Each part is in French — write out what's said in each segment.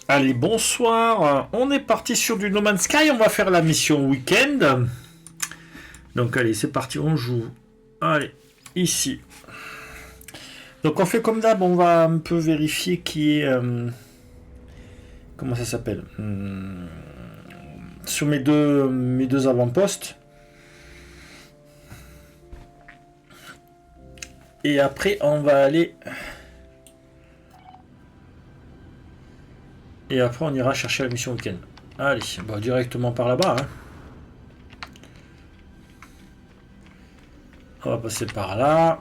Allez, bonsoir. On est parti sur du No Man's Sky. On va faire la mission week-end. Donc, allez, c'est parti. On joue. Allez, ici. Donc, on fait comme d'hab. On va un peu vérifier qui est. Comment ça s'appelle sur mes deux avant-postes. Et après, on va aller. Et après, on ira chercher la mission week-end. Allez, bah, directement par là-bas. Hein. On va passer par là.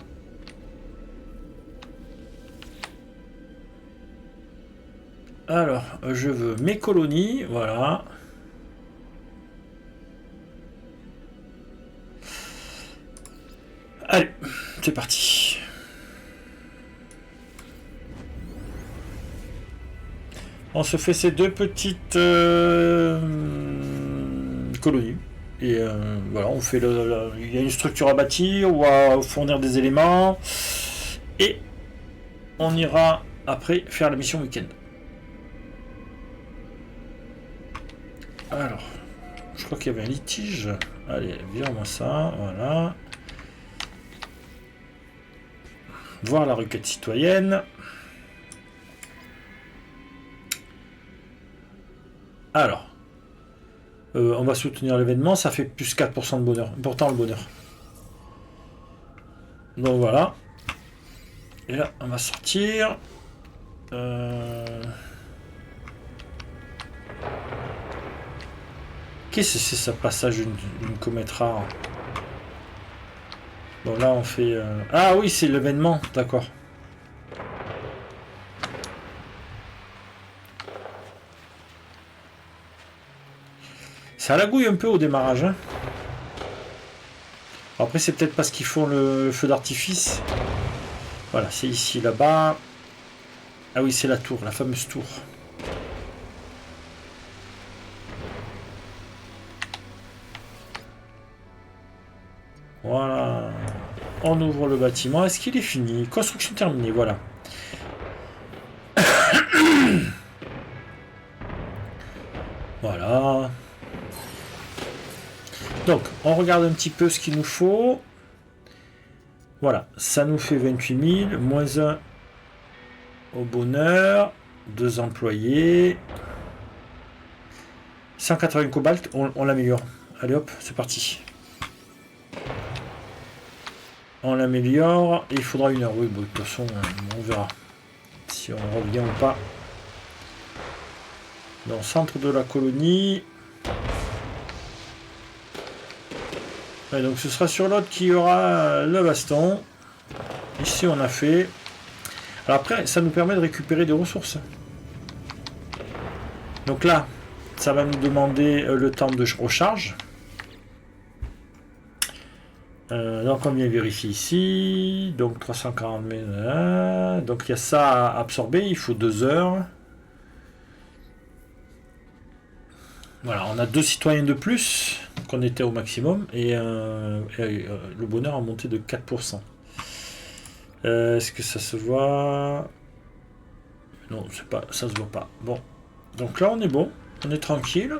Alors, je veux mes colonies, voilà. Allez, c'est parti. On se fait ces deux petites colonies. Et voilà, on fait il y a une structure à bâtir, on va fournir des éléments. Et on ira après faire la mission week-end. Alors, je crois qu'il y avait un litige. Allez, vire-moi ça, voilà. Voir la requête citoyenne. Alors, on va soutenir l'événement, ça fait plus 4% de bonheur. Pourtant le bonheur. Donc voilà. Et là, on va sortir. Qu'est-ce que c'est ça, passage d'une comète rare? Bon, là, on fait... Ah oui, c'est l'événement, d'accord. Ça lagouille un peu au démarrage. Hein. Après, c'est peut-être parce qu'ils font le feu d'artifice. Voilà, c'est ici, là-bas. Ah oui, c'est la tour, la fameuse tour. Voilà. On ouvre le bâtiment. Est-ce qu'il est fini? Construction terminée, voilà. Voilà. Donc, on regarde un petit peu ce qu'il nous faut. Voilà, ça nous fait 28 000, moins 1 au bonheur, 2 employés, 180 cobalt, on l'améliore. Allez hop, c'est parti. On l'améliore, et il faudra 1 heure, oui, bon, de toute façon, on verra si on revient ou pas. Dans le centre de la colonie. Et donc ce sera sur l'autre qu'il y aura le baston. Ici on a fait. Alors après ça nous permet de récupérer des ressources. Donc là ça va nous demander le temps de recharge. Donc on vient vérifier ici. Donc 340 000. Donc il y a ça à absorber. Il faut 2 heures. Voilà, on a 2 citoyens de plus qu'on était au maximum et le bonheur a monté de 4%. Est-ce que ça se voit? Non, c'est pas, ça se voit pas. Bon, donc là on est bon, on est tranquille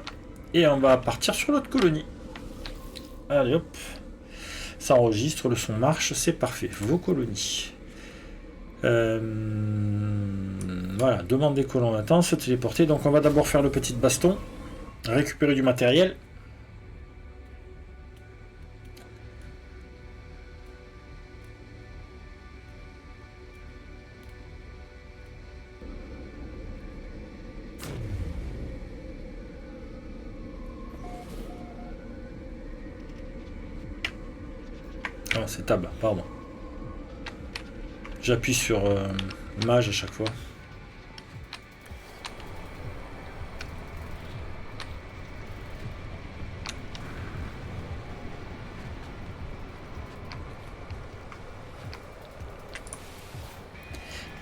et on va partir sur l'autre colonie. Allez hop, ça enregistre, le son marche, c'est parfait. Vos colonies. Voilà, demande des colons en attente, se téléporter. Donc on va d'abord faire le petit baston. Récupérer du matériel. Ah, c'est table, pardon. J'appuie sur mage à chaque fois.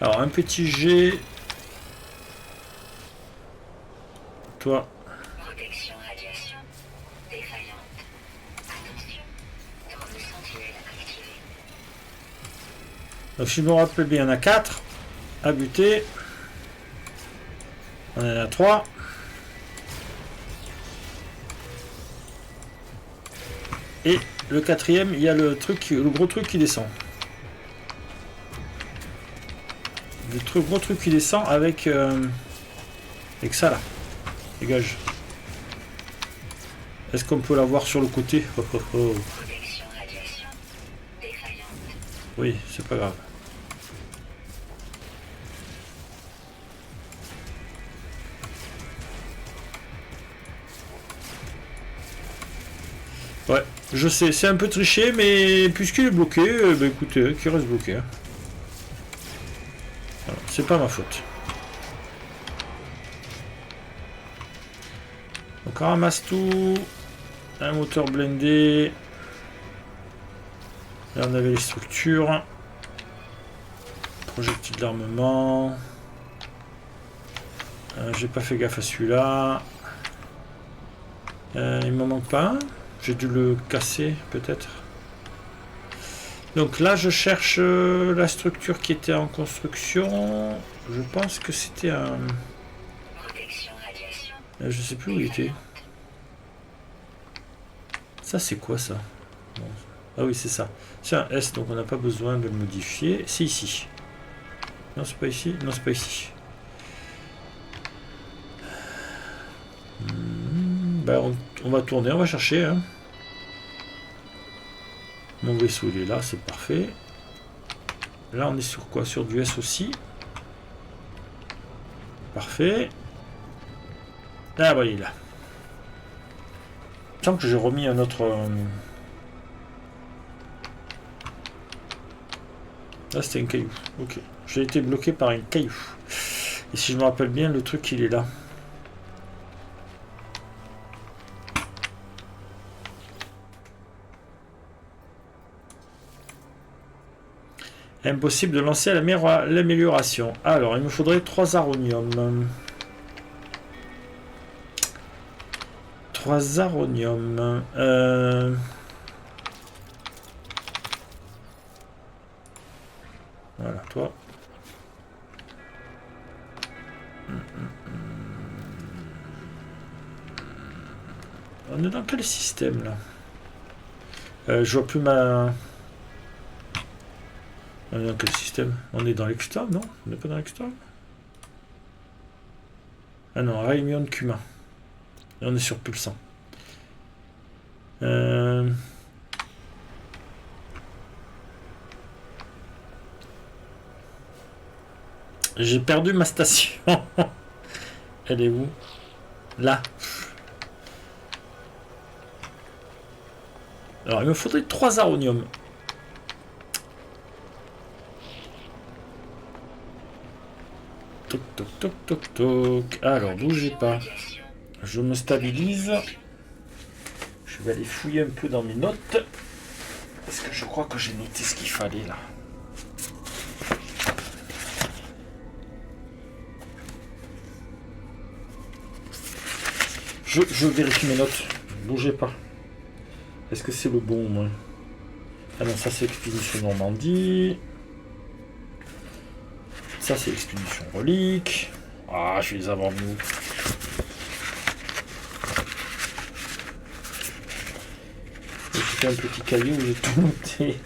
Alors un petit G. Toi. Protection radiation défaillante. Attention, drone sentinelle activé. Donc si je me rappelle bien, il y en a 4 à buter. On en a 3. Et le quatrième, il y a le gros truc qui descend. Gros truc qui descend avec ça là. Dégage. Est-ce qu'on peut l'avoir sur le côté? Oh, oh, oh. Protection radiation défaillante. Oui, c'est pas grave. Ouais, je sais, c'est un peu triché, mais puisqu'il est bloqué, bah écoutez, qu'il reste bloqué. Hein. Voilà, c'est pas ma faute. Donc on ramasse tout. Un moteur blindé. Là on avait les structures. Projectile d'armement. J'ai pas fait gaffe à celui-là. Il m'en manque pas un. J'ai dû le casser peut-être. Donc là je cherche la structure qui était en construction. Je pense que c'était un... Protection radiation. Je sais plus où il était. Ça c'est quoi ça? Bon. Ah oui c'est ça. C'est un S donc on n'a pas besoin de le modifier. C'est ici. Non c'est pas ici. Non c'est pas ici. Ben, on va tourner, on va chercher. Hein. Mon vaisseau il est là, c'est parfait. Là on est sur quoi? Sur du S aussi. Parfait. Ah bah il est là. Il me semble que j'ai remis un autre... Là c'était un caillou. Ok. J'ai été bloqué par un caillou. Et si je me rappelle bien, le truc il est là. Impossible de lancer à l'amélioration. Alors, il me faudrait 3 aronium. 3 aronium. Voilà, toi. On est dans quel système, là? Je vois plus ma... On est dans quel système? On est dans l'externe, non? On n'est pas dans l'externe? Ah non, Réunion Cumin. Et on est sur Pulsant. J'ai perdu ma station. Elle est où? Là. Alors, il me faudrait 3 aronium. Toc toc toc toc toc. Alors bougez pas. Je me stabilise. Je vais aller fouiller un peu dans mes notes. Parce que je crois que j'ai noté ce qu'il fallait là. Je vérifie mes notes. Bougez pas. Est-ce que c'est le bon au moins? Ah non, ça c'est Expédition Normandie. Ça c'est Expédition Relique. Ah, je vais les avoir mis où? C'était un petit caillou où j'ai tout noté.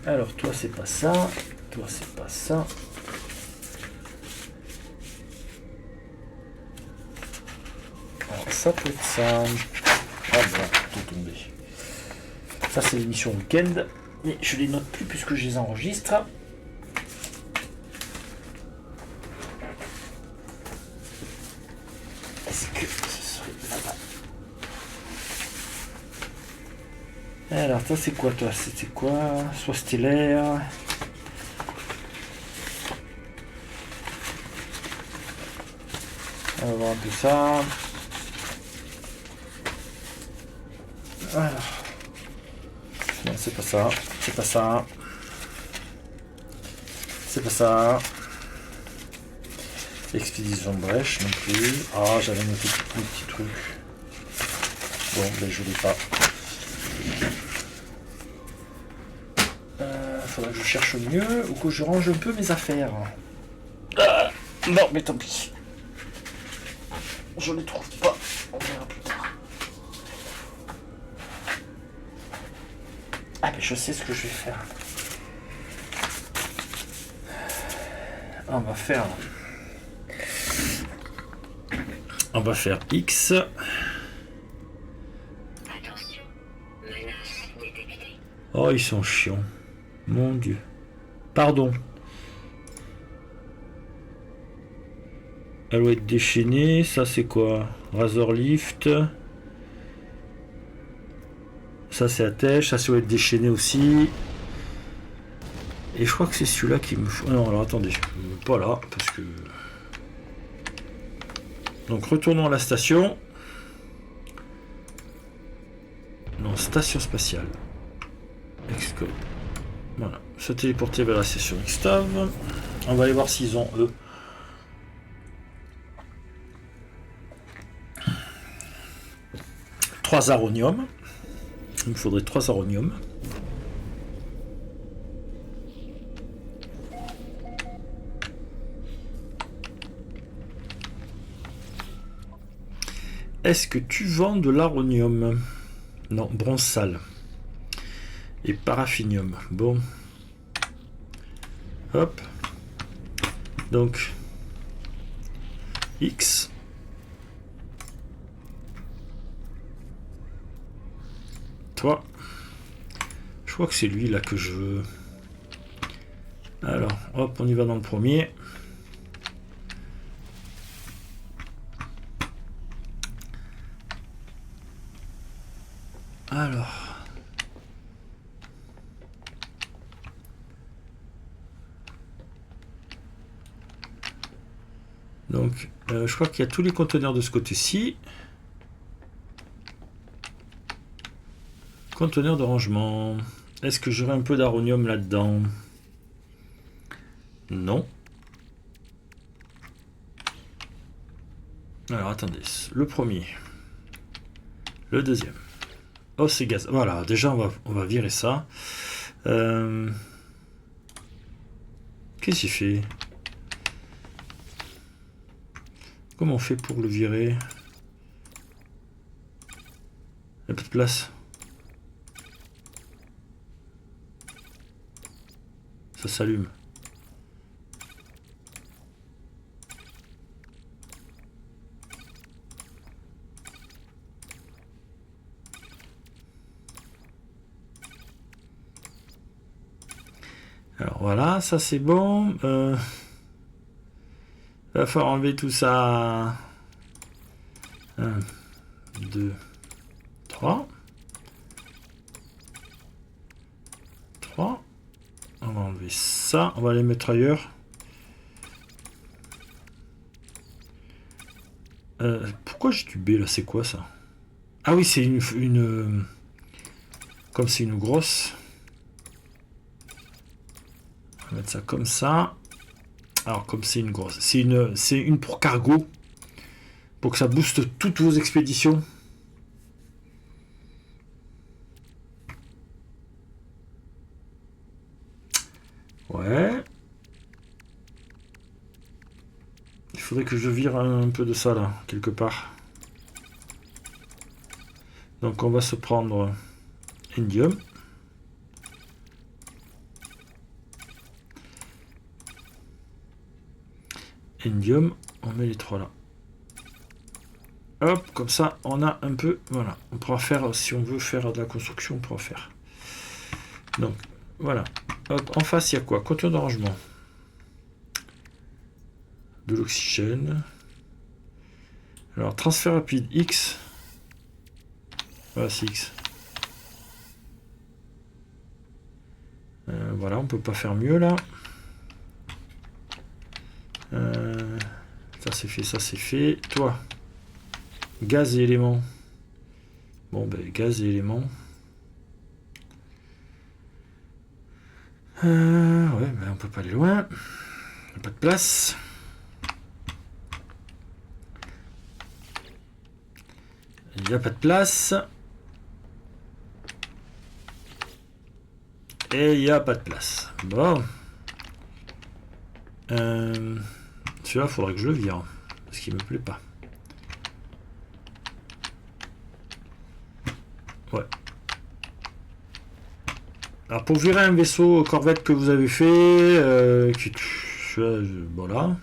Alors toi c'est pas ça. Toi c'est pas ça. Alors ça peut être ça. Ah bon, tout tombé. Ça c'est l'émission week-end. Mais je les note plus puisque je les enregistre. Est-ce que ce serait là-bas? Alors toi c'est quoi toi? C'était quoi? Soit stellaire. On va voir un peu ça. Alors. Non, c'est pas ça. C'est pas ça. C'est pas ça. Expédition Brèche non plus. Ah, j'avais noté tout petit truc. Bon, ben je l'ai pas. Faudrait que je cherche mieux ou que je range un peu mes affaires. Non, mais tant pis. Je les trouve pas. On verra plus tard. Ah, mais je sais ce que je vais faire. On va faire... On va faire X. Attention, menace détectée. Oh, ils sont chiants. Mon Dieu. Pardon. Alouette déchaînée, ça c'est quoi? Razor Lift. Ça c'est Attèche, ça c'est Alouette déchaînée aussi. Et je crois que c'est celui-là qui me faut... Non, alors attendez. Pas là, parce que... Donc retournons à la station. Non, station spatiale. Excode. Voilà. Se téléporter vers la station Xtav. On va aller voir s'ils ont eux. Trois aroniums. Il me faudrait 3 aroniums. Est-ce que tu vends de l'aronium? Non, bronze sale. Et paraffinium. Bon. Hop. Donc. X. Toi. Je crois que c'est lui là que je veux. Alors, hop, on y va dans le premier. Alors. Donc, je crois qu'il y a tous les conteneurs de ce côté-ci. Conteneur de rangement. Est-ce que j'aurai un peu d'aronium là-dedans? Non. Alors, attendez. Le premier. Le deuxième. Oh, c'est gaz. Voilà, déjà, on va virer ça. Qu'est-ce qu'il fait? Comment on fait pour le virer? Il n'y a pas de place. Ça s'allume. Alors voilà, ça c'est bon. Va falloir enlever tout ça. 1, 2, 3. 3. On va enlever ça. On va les mettre ailleurs. Pourquoi j'ai du B là? C'est quoi ça? Ah oui, c'est une... Comme c'est une grosse. On va mettre ça comme ça. Alors comme c'est une grosse. C'est une pour cargo. Pour que ça booste toutes vos expéditions. Ouais. Il faudrait que je vire un peu de ça là, quelque part. Donc on va se prendre indium. Indium, on met les 3 là. Hop, comme ça, on a un peu... Voilà, on pourra faire, si on veut faire de la construction, on pourra faire. Donc, voilà. Hop, en face, il y a quoi? Conteneur de rangement. De l'oxygène. Alors, transfert rapide X. Voilà, c'est X. Voilà, on peut pas faire mieux, là. Ça c'est fait, ça c'est fait. Toi, gaz et éléments. Bon, ben, gaz et éléments. Ouais, ben, on peut pas aller loin. Il n'y a pas de place. Il n'y a pas de place. Et il n'y a pas de place. Bon. Celui-là, il faudrait que je le vire. Parce qu'il me plaît pas. Ouais. Alors pour virer un vaisseau corvette que vous avez fait, voilà.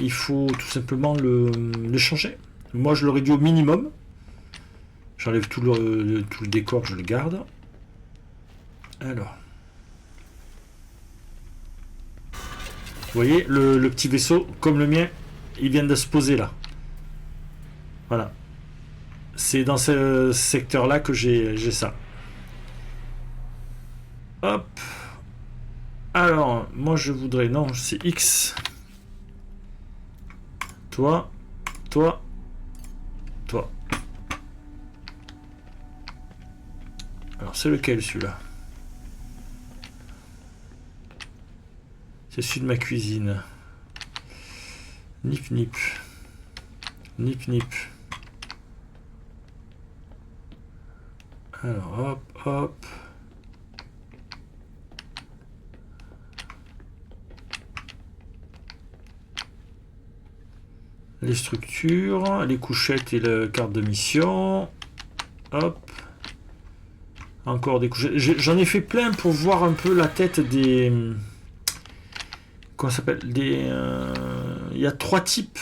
Il faut tout simplement le changer. Moi je le réduis au minimum. J'enlève tout le décor, je le garde. Alors. Vous voyez, le petit vaisseau, comme le mien, il vient de se poser là. Voilà. C'est dans ce secteur-là que j'ai ça. Hop. Alors, moi je voudrais... Non, c'est X. Toi. Toi. Toi. Alors, c'est lequel celui-là? C'est celui de ma cuisine. Nip nip. Nip nip. Alors, hop, hop. Les structures, les couchettes et la carte de mission. Hop. Encore des couchettes. J'en ai fait plein pour voir un peu la tête des... Comment ça s'appelle? Il y a 3 types.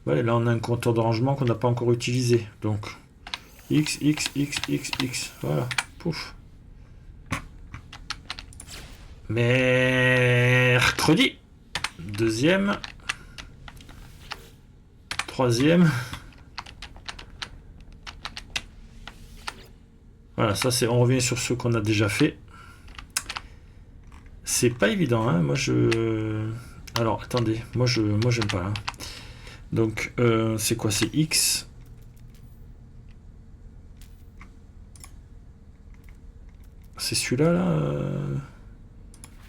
Ouais, là, on a un compteur de rangement qu'on n'a pas encore utilisé. Donc... X, X, X, X, X. Voilà. Pouf. Mercredi. Deuxième. Troisième. Voilà, ça c'est. On revient sur ce qu'on a déjà fait. C'est pas évident, hein. Moi je. Alors attendez, moi j'aime pas là. Donc c'est quoi? C'est X. C'est celui-là,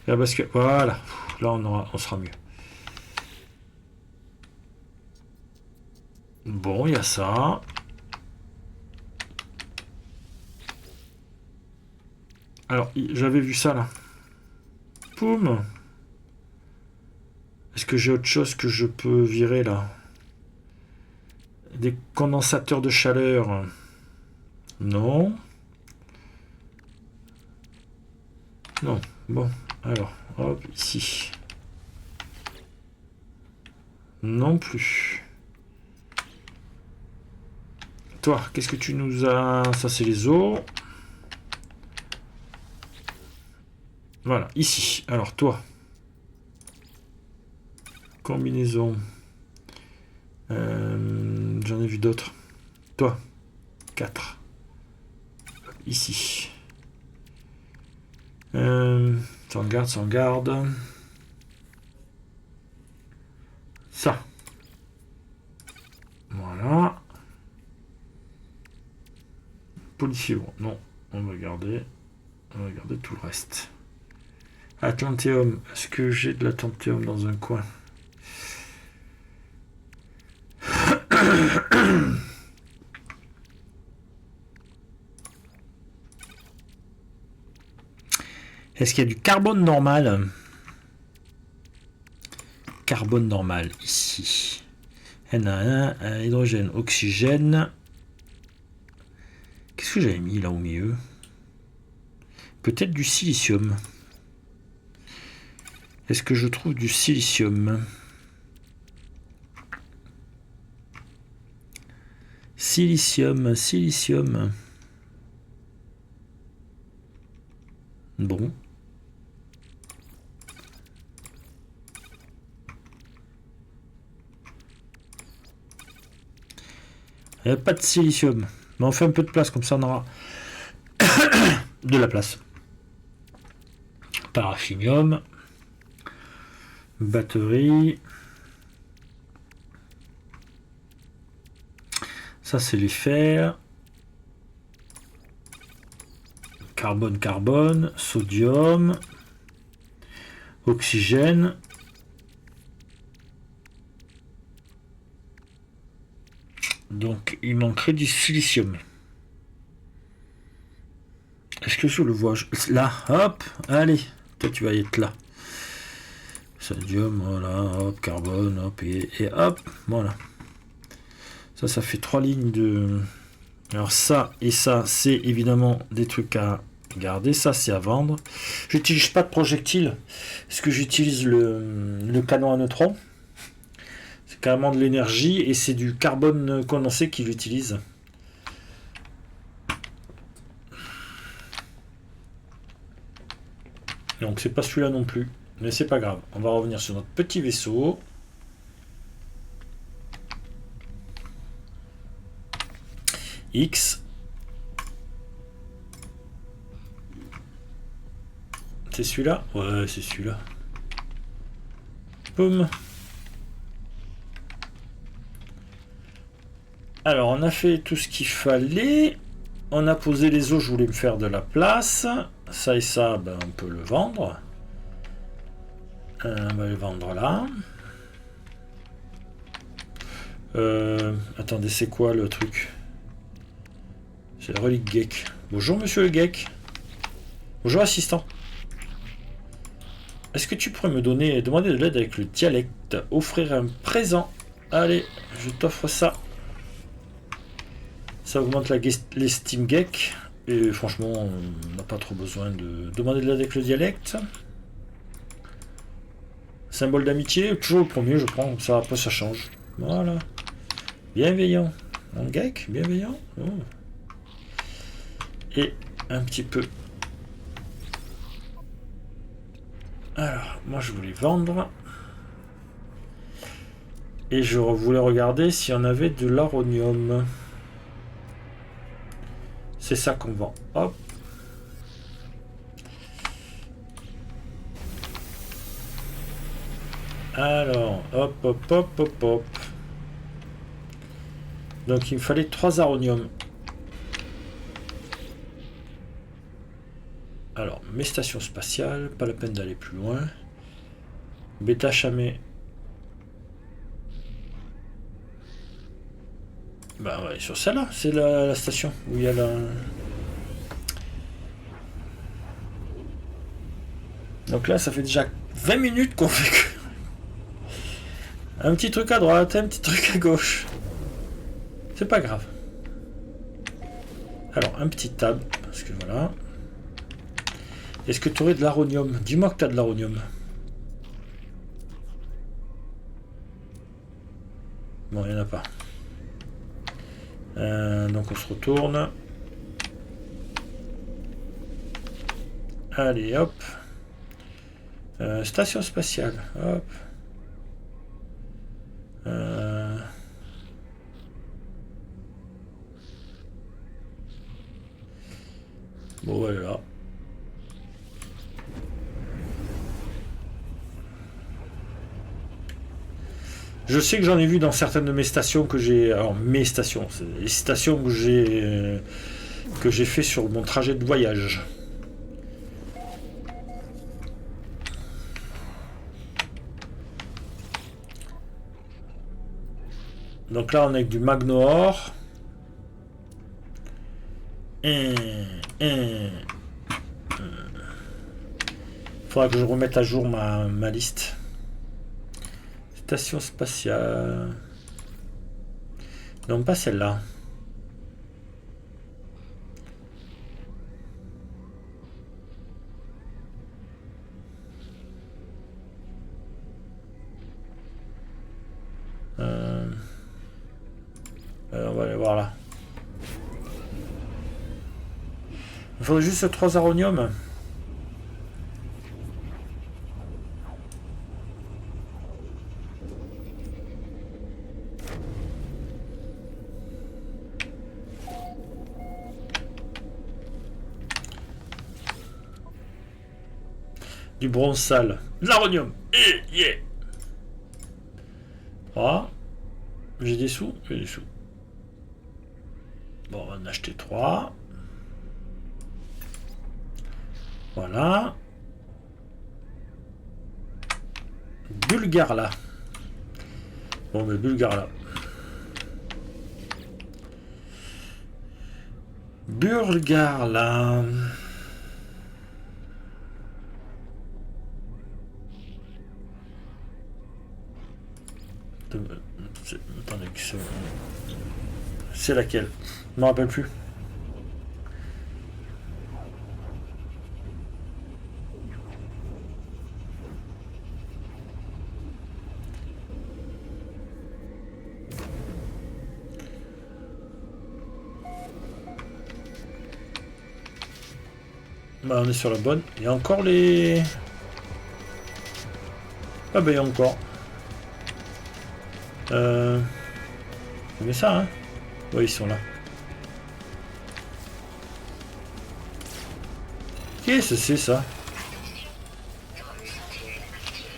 là, parce que voilà, là on sera mieux. Bon, il y a ça. Alors, j'avais vu ça là. Poum. Est-ce que j'ai autre chose que je peux virer là? Des condensateurs de chaleur. Non. Non, bon, alors, hop, ici. Non plus. Toi, qu'est-ce que tu nous as? Ça, c'est les os. Voilà, ici. Alors, toi. Combinaison. J'en ai vu d'autres. Toi. 4. Ici. Sans garde, sans garde. Ça. Voilà. Policier, non. On va garder tout le reste. Atlantéum. Est-ce que j'ai de l'atlantéum dans un coin? Est-ce qu'il y a du carbone normal? Carbone normal, ici. Na1, hydrogène, oxygène. Qu'est-ce que j'avais mis là au milieu? Peut-être du silicium. Est-ce que je trouve du silicium? Silicium, silicium. Bon. Il n'y a pas de silicium. Mais on fait un peu de place, comme ça on aura de la place. Paraffinium. Batterie. Ça c'est les fers. Carbone, carbone. Sodium. Oxygène. Donc il manquerait du silicium. Est-ce que je le vois là? Hop, allez, toi tu vas y être là. Sodium, voilà, hop, carbone, hop, et hop, voilà. Ça fait 3 lignes de... Alors ça et ça, c'est évidemment des trucs à garder. Ça, c'est à vendre. J'utilise pas de projectile, parce que j'utilise le canon à neutrons. C'est carrément de l'énergie, et c'est du carbone condensé qu'il utilise. Donc c'est pas celui-là non plus. Mais c'est pas grave. On va revenir sur notre petit vaisseau. X. C'est celui-là? Ouais, c'est celui-là. Boum. Alors, on a fait tout ce qu'il fallait. On a posé les os, je voulais me faire de la place. Ça et ça, ben, on peut le vendre. On va le vendre là. Attendez, c'est quoi le truc? C'est la relique geek. Bonjour monsieur le geek. Bonjour assistant. Est-ce que tu pourrais me demander de l'aide avec le dialecte? Offrir un présent. Allez, je t'offre ça. Ça augmente l'estime geek. Et franchement, on n'a pas trop besoin de demander de l'aide avec le dialecte. Symbole d'amitié, toujours le premier, je prends. Ça, après, ça change. Voilà. Bienveillant. En geek, bienveillant. Oh. Et un petit peu. Alors, moi je voulais vendre. Et je voulais regarder si on avait de l'aronium. C'est ça qu'on vend. Hop. Alors, hop, hop, hop, hop, hop. Donc il me fallait 3 aronium. Alors, mes stations spatiales, pas la peine d'aller plus loin. Bêta Chamé. Bah ouais, sur celle-là, c'est la station où il y a la... Donc là, ça fait déjà 20 minutes qu'on fait que... Un petit truc à droite, un petit truc à gauche. C'est pas grave. Alors, un petit tab, parce que voilà... Est-ce que tu aurais de l'aronium? Dis-moi que tu as de l'aronium. Bon, il n'y en a pas. Donc on se retourne. Allez, hop. Station spatiale. Hop. Bon, voilà. Je sais que j'en ai vu dans certaines de mes stations que j'ai... Alors, mes stations, c'est les stations que j'ai fait sur mon trajet de voyage. Donc là, on est avec du magno-or. Faudra que je remette à jour ma liste. Station spatiale. Non, pas celle-là. On va aller voir là. Il faudrait juste 3 aronium. Du bronze sale. De l'aronium. Yeah. 3. J'ai des sous? J'ai des sous. Bon, on va en acheter 3. Voilà. Bulgare là. Bon, mais Bulgare là. Bulgare là. Attendez, c'est laquelle? Je me rappelle plus. Bah, on est sur la bonne. Il y a encore les... Ah bah il y a encore. Mais ça, hein. Oui, ils sont là. Qu'est-ce que c'est ça? Drone sentinelle activé.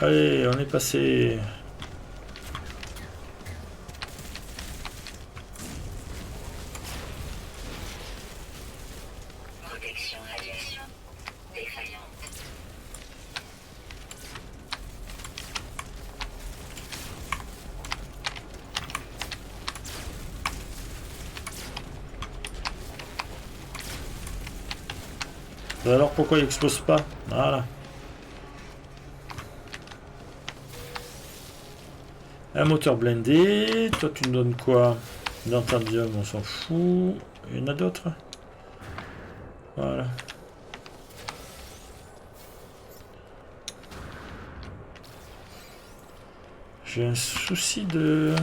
Allez, on est passé. Protection radiation défaillante. Alors pourquoi il explose pas? Voilà. Un moteur blindé. Toi tu me donnes quoi? Dentandium, on s'en fout. Il y en a d'autres? Voilà. J'ai un souci de...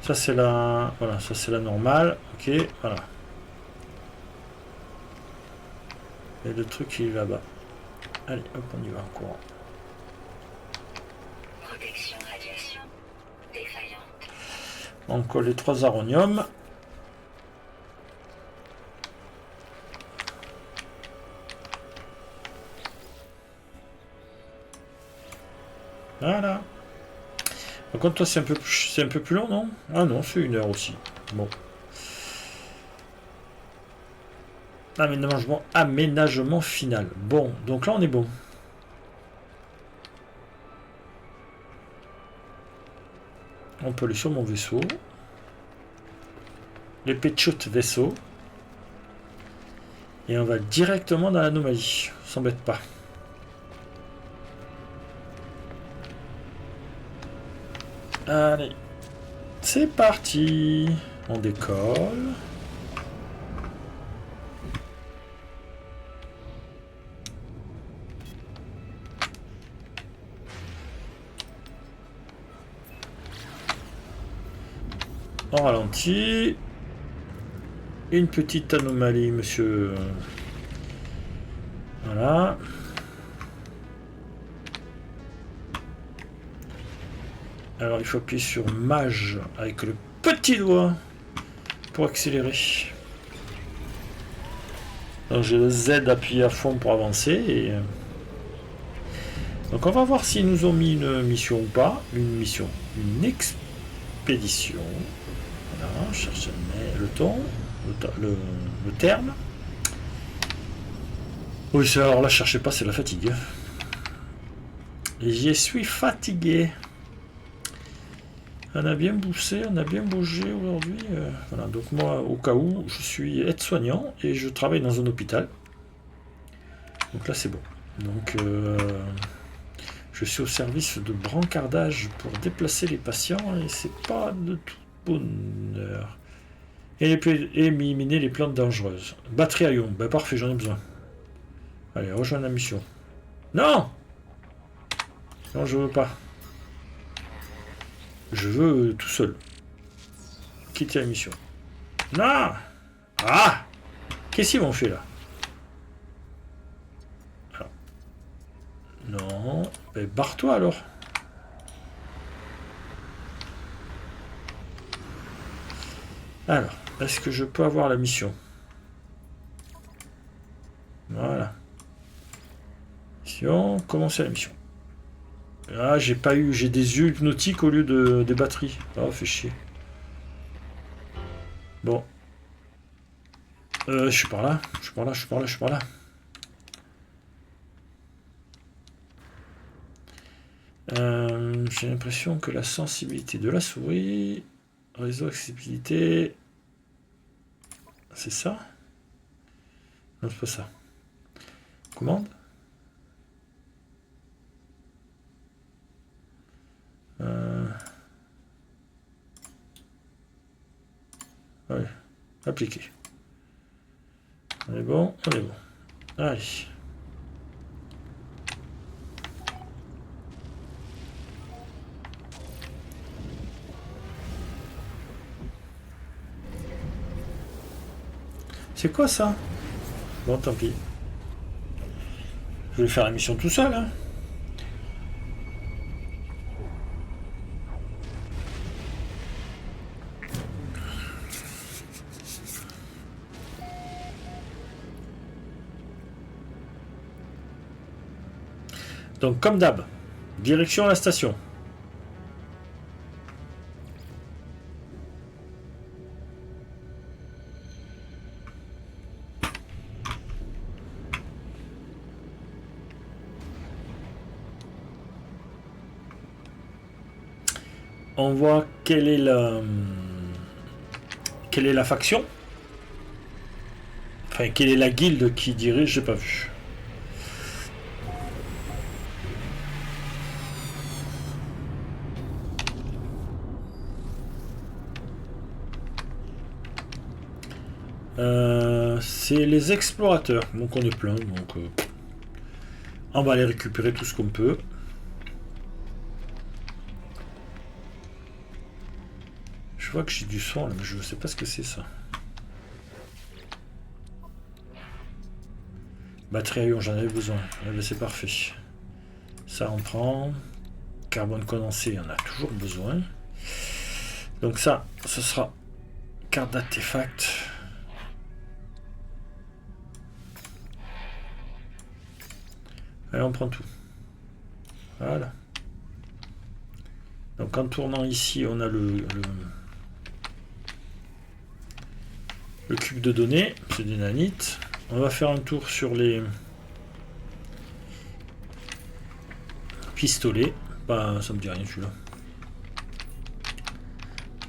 Ça c'est la... Voilà, ça c'est la normale. Ok, voilà. Et le truc il est là-bas. Allez, hop, on y va en courant. Protection radiation défaillante. On colle les 3 aroniums. Voilà. Par contre, toi, c'est un peu plus long, non? Ah non, c'est 1 heure aussi. Bon. Aménagement final. Bon, donc là, on est bon. On peut aller sur mon vaisseau. Les péchoutes vaisseau. Et on va directement dans l'anomalie. On s'embête pas. Allez. C'est parti. On décolle. On ralentit. Une petite anomalie, monsieur. Voilà. Alors il faut appuyer sur Mage avec le petit doigt pour accélérer. Donc j'ai le Z appuyé à fond pour avancer. Et... Donc on va voir s'ils nous ont mis une mission ou pas. Une mission. Une expédition. Voilà, on cherche le ton. Le terme. Oui, alors là, cherchez pas, c'est la fatigue. Et je suis fatigué. On a bien bossé, on a bien bougé aujourd'hui. Voilà, donc moi, au cas où, je suis aide-soignant et je travaille dans un hôpital. Donc là, c'est bon. Donc, je suis au service de brancardage pour déplacer les patients et c'est pas de tout bonheur. Et éliminer les plantes dangereuses. Batterie à ion. Ben parfait, j'en ai besoin. Allez, rejoindre la mission. Non! Non, je veux pas. Je veux tout seul. Quitter la mission. Non! Ah! Qu'est-ce qu'ils m'ont fait là? Alors. Non. Ben barre-toi alors. Alors. Est-ce que je peux avoir la mission? Voilà. Mission, commencer la mission. Ah, j'ai pas eu, j'ai des yeux hypnotiques au lieu de des batteries. Oh, fait chier. Bon. Je suis par là. Je suis par là, je suis par là, je suis par là. J'ai l'impression que la sensibilité de la souris, réseau accessibilité, c'est ça? Non, c'est pas ça. Commande? Ouais, appliquer. On est bon, on est bon. Allez. C'est quoi ça? Bon, tant pis. Je vais faire la mission tout seul, hein. Donc, comme d'hab, direction la station. On voit quelle est la faction. Enfin, quelle est la guilde qui dirige, j'ai pas vu. C'est les explorateurs, donc on est plein, donc on va aller récupérer tout ce qu'on peut. Je vois que j'ai du son là, mais je sais pas ce que c'est ça. Batterie à ion, j'en avais besoin. C'est parfait. Ça on prend. Carbone condensé, on a toujours besoin. Donc ça, ce sera carte d'artefact. Allez, on prend tout. Voilà. Donc en tournant ici, on a le cube de données, c'est des nanites. On va faire un tour sur les pistolets. Bah, ça me dit rien celui-là.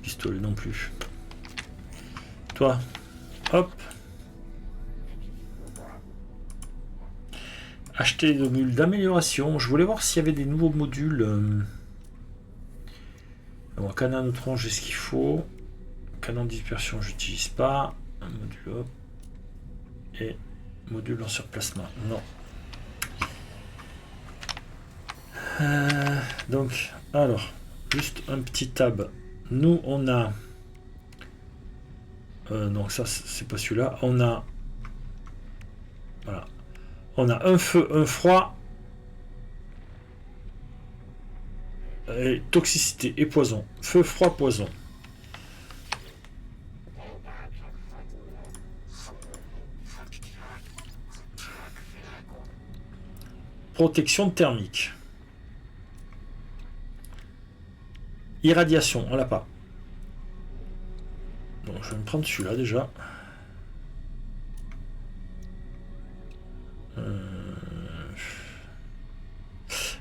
Pistolet non plus. Toi, hop. Acheter des modules d'amélioration. Je voulais voir s'il y avait des nouveaux modules. Alors, canon neutron, j'ai ce qu'il faut. Canon de dispersion, j'utilise pas. Un module hop. Et module lanceur plasma. Non. Donc, alors, juste un petit tab. Nous, on a... donc ça, c'est pas celui-là. On a... Voilà. On a un feu, un froid, et toxicité et poison. Feu, froid, poison. Protection thermique. Irradiation, on l'a pas. Donc je vais me prendre celui-là déjà.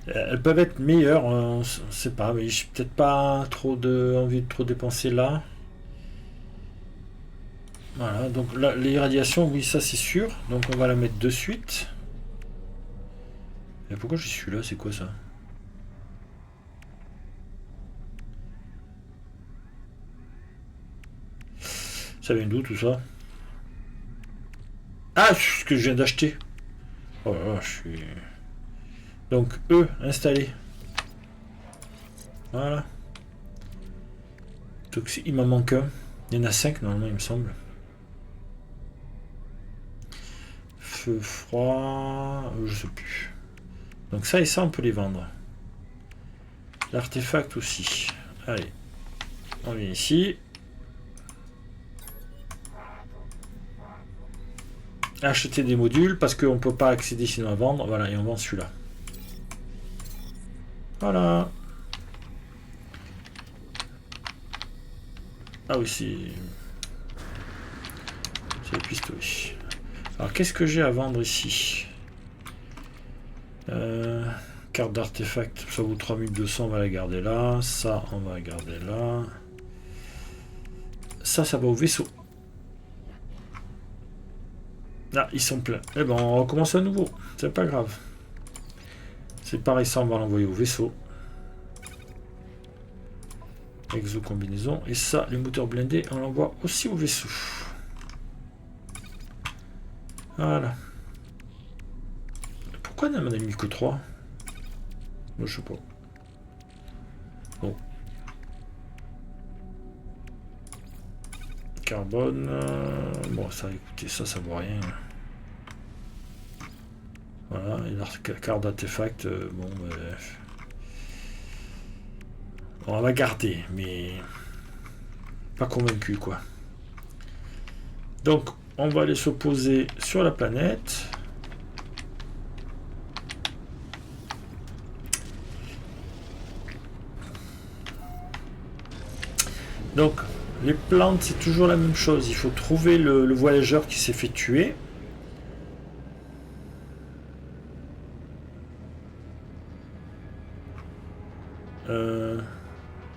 Elles peuvent être meilleures, on ne sait pas, mais j'ai peut-être pas trop envie de trop dépenser là. Voilà, donc là, l'irradiation, oui, ça c'est sûr. Donc on va la mettre de suite. Et pourquoi je suis là? C'est quoi ça? Ça vient d'où tout ça? Ah, ce que je viens d'acheter. Oh là là, je suis... Donc, eux, installés. Voilà. Donc, il m'en manque un. Il y en a 5 normalement, il me semble. Feu, froid... je sais plus. Donc ça et ça, on peut les vendre. L'artefact aussi. Allez. On vient ici. Acheter des modules parce qu'on ne peut pas accéder sinon à vendre. Voilà, et on vend celui-là. Voilà. Ah oui, c'est C'est le pistolet. Alors qu'est-ce que j'ai à vendre ici? Carte d'artefact, ça vaut 3200, on va la garder là. Ça, on va la garder là. Ça va au vaisseau. Ah, ils sont pleins. Eh ben, on recommence à nouveau. C'est pas grave. C'est pareil, ça, on va l'envoyer au vaisseau. Exo combinaison. Et ça, les moteurs blindés, on l'envoie aussi au vaisseau. Voilà. Pourquoi on n'en a mis que 3? Moi, je sais pas. Bon. Carbone. Bon, ça, écoutez, ça vaut rien. Voilà, et la carte d'artefact, bon, on va garder, mais pas convaincu, quoi. Donc, on va aller se poser sur la planète. Donc, les plantes, c'est toujours la même chose. Il faut trouver le voyageur qui s'est fait tuer.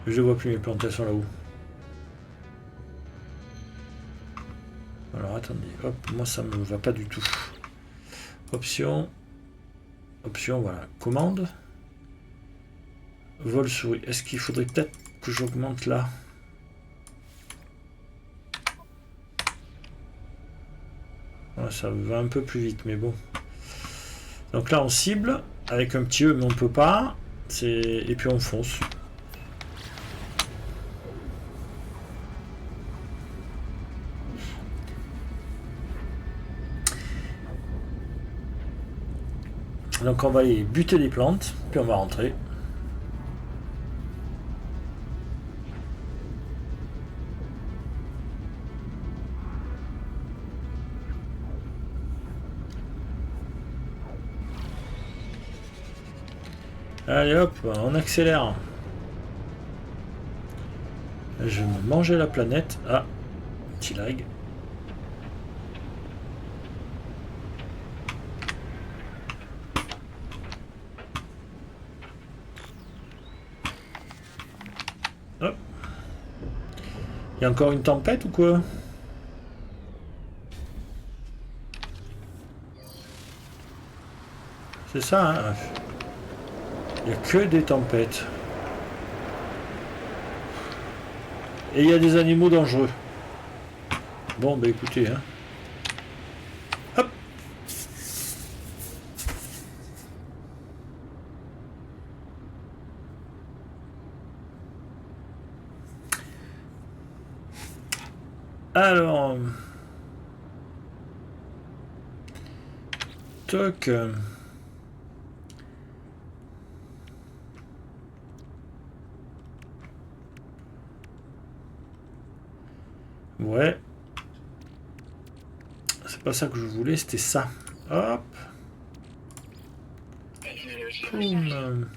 Je ne vois plus mes plantations là-haut. Alors attendez, hop, moi ça me va pas du tout. Option, voilà, commande. Vol souris. Est-ce qu'il faudrait peut-être que j'augmente là? Voilà, ça va un peu plus vite, mais bon. Donc là on cible avec un petit E, mais on peut pas. Et puis on fonce. Donc on va aller buter les plantes, puis on va rentrer. Allez hop, on accélère. Je vais me manger la planète. Ah, petit lag. Hop. Il y a encore une tempête ou quoi? C'est ça, hein? Il n'y a que des tempêtes. Et il y a des animaux dangereux. Bon, bah écoutez, hein. Hop. Alors... Toc... Ouais. C'est pas ça que je voulais, c'était ça. Hop. Boum.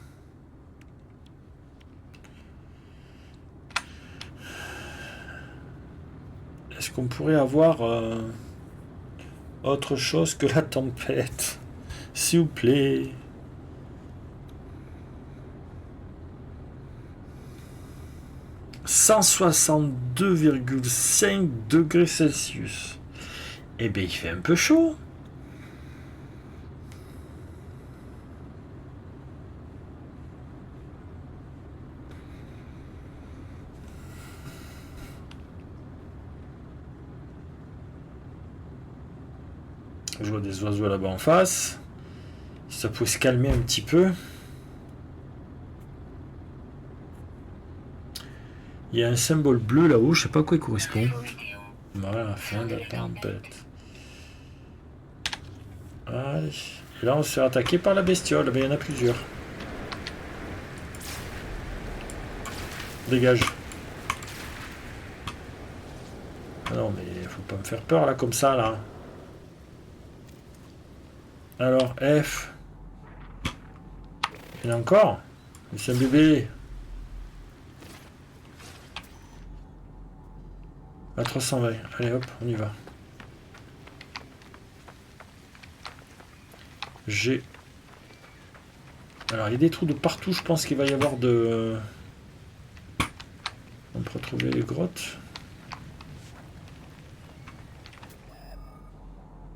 Est-ce qu'on pourrait avoir autre chose que la tempête? S'il vous plaît. « 162,5 degrés Celsius. » Eh bien, il fait un peu chaud. Je vois des oiseaux là-bas en face. Si ça pouvait se calmer un petit peu. Il y a un symbole bleu là-haut, je sais pas à quoi il correspond. Voilà, fin de la tempête. Allez. Et là, on se fait attaquer par la bestiole. Ben, il y en a plusieurs. Dégage. Ah non, mais faut pas me faire peur là, comme ça, là. Alors, F. Il y en a encore? Mais c'est un bébé. À 320. Allez hop, on y va. J'ai... Alors, il y a des trous de partout. Je pense qu'il va y avoir de... On peut retrouver les grottes.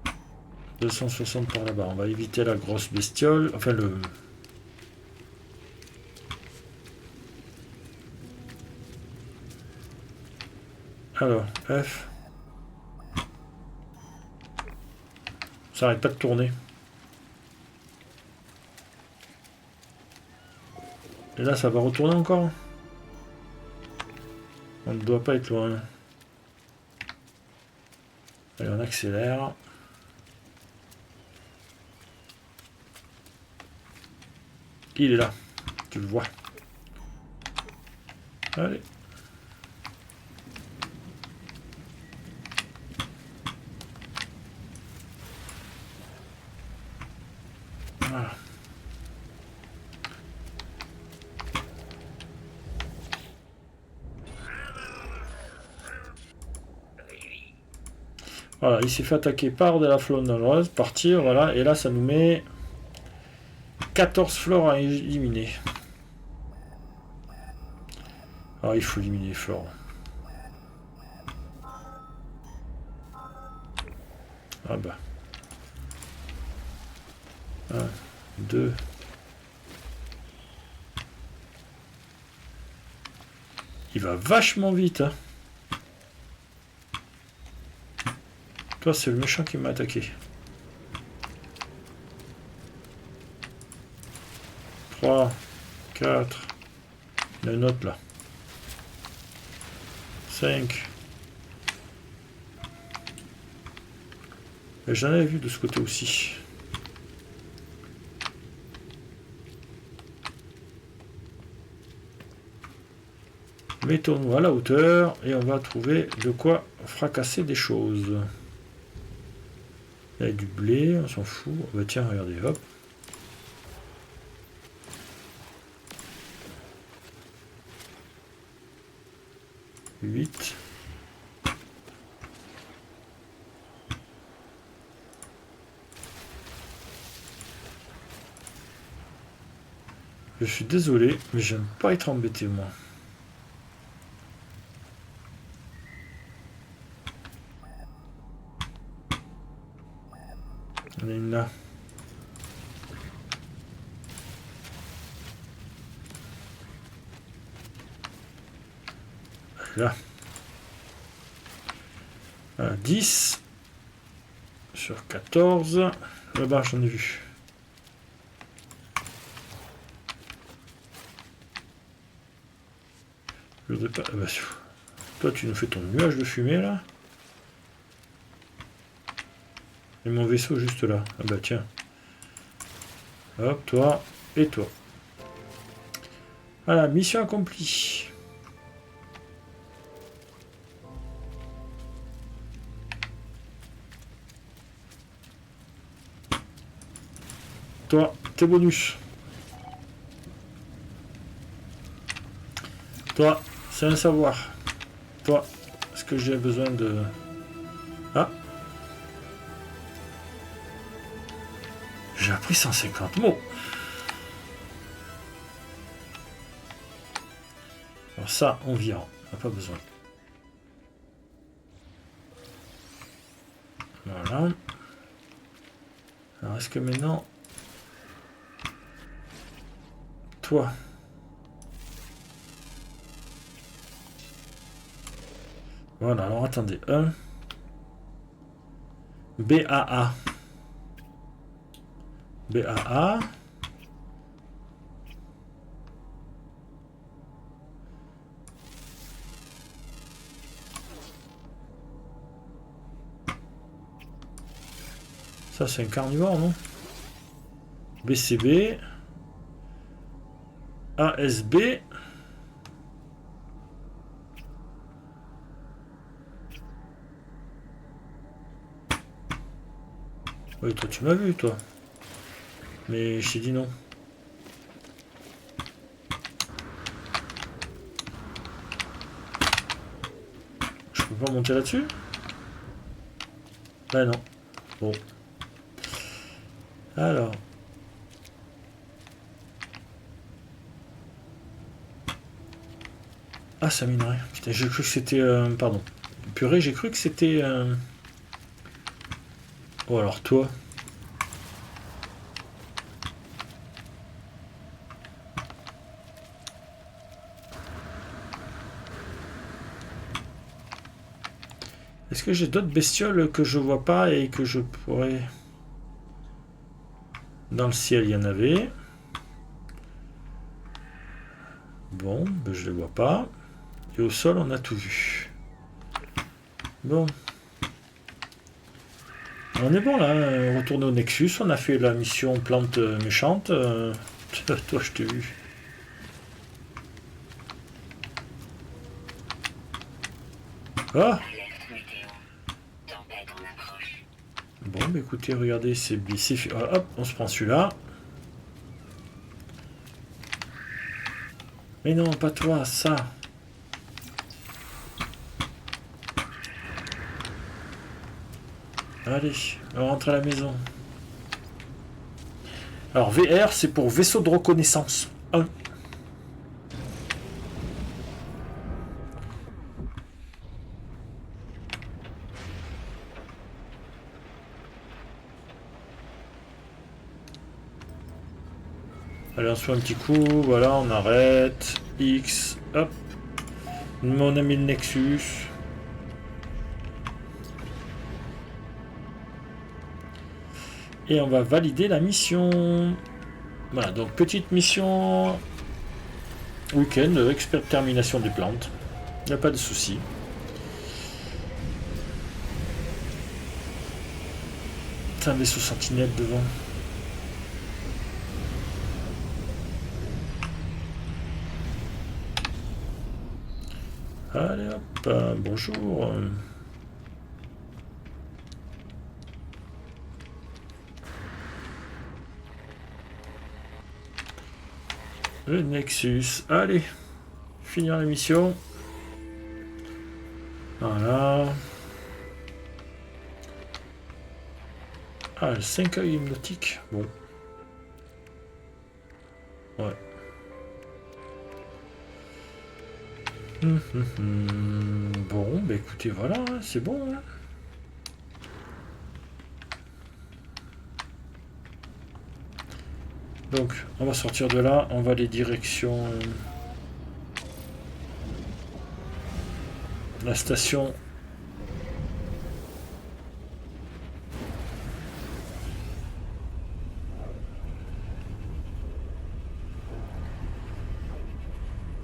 « 260 par là-bas. On va éviter la grosse bestiole. Enfin, le... Alors, F. Ça arrête pas de tourner. Et là, ça va retourner encore. On ne doit pas être loin. Allez, on accélère. Il est là. Tu le vois. Allez. Voilà. Voilà, il s'est fait attaquer par de la flonneuse, partir, voilà, et là ça nous met 14 flores à éliminer. Alors il faut éliminer les flores. Ah bah. 1, 2. Il va vachement vite, hein. Toi, c'est le méchant qui m'a attaqué. 3, 4. Il y a une autre là. 5. J'en avais vu de ce côté aussi. Mettons-nous à la hauteur et on va trouver de quoi fracasser des choses. Il y a du blé, on s'en fout. Bah tiens, regardez, hop. Je suis désolé, mais j'aime pas être embêté, moi. On a une là. Là. Voilà, 10 sur 14. Là-bas, j'en ai vu. Je voudrais pas... Ah bah, toi, tu nous fais ton nuage de fumée, là. Et mon vaisseau juste là. Ah bah tiens. Hop, toi et toi. Voilà, mission accomplie. Toi, tes bonus. Toi, c'est un savoir. Toi, est-ce que j'ai besoin de... Ah. J'ai appris 150 mots. Alors ça, on vire. On n'a pas besoin. Voilà. Alors, est-ce que maintenant... Toi... Voilà, alors attendez. BAA. BAA. Ça, c'est un carnivore, non? BCB. ASB. Oui, toi, tu m'as vu, toi. Mais je t'ai dit non. Je peux pas monter là-dessus? Bah non. Bon. Alors. Ah, ça minerait. Putain, j'ai cru que c'était... pardon. Purée, j'ai cru que c'était... Oh, alors toi... Est-ce que j'ai d'autres bestioles que je vois pas et que je pourrais... Dans le ciel, il y en avait. Bon, ben je les vois pas. Et au sol, on a tout vu. Bon. On est bon là, on retourne au Nexus, on a fait la mission plante méchante. Toi, je t'ai vu. Ah! Alerte météo. Tempête en approche. Bon, bah écoutez, regardez, c'est... hop, on se prend celui-là. Mais non, pas toi, ça. Allez, on rentre à la maison. Alors, VR, c'est pour vaisseau de reconnaissance 1. Allez, on se fait un petit coup, voilà, on arrête. X, hop. On a mis le Nexus. Et on va valider la mission. Voilà, donc petite mission week-end, expert termination des plantes. Il n'y a pas de souci. C'est un vaisseau sentinelle devant. Allez hop, bonjour. Le Nexus. Allez, finir la mission. Voilà. Ah, le 5 œils hypnotique. Bon. Ouais. Bon, bah écoutez, voilà, hein, c'est bon. Hein. Donc, on va sortir de là, on va aller direction la station.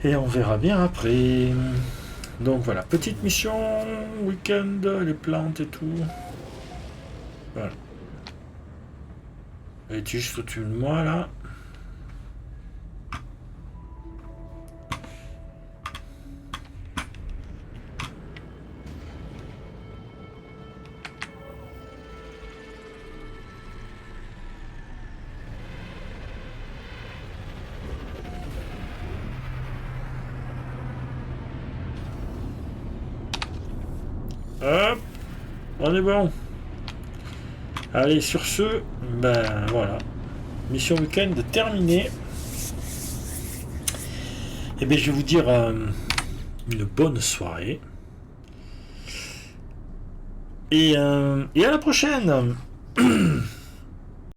Et on verra bien après. Donc voilà, petite mission, week-end, les plantes et tout. Voilà. Elle est juste au-dessus de moi là. Hop, on est bon. Allez, sur ce, ben voilà. Mission week-end terminée. Et bien, je vais vous dire une bonne soirée. Et à la prochaine.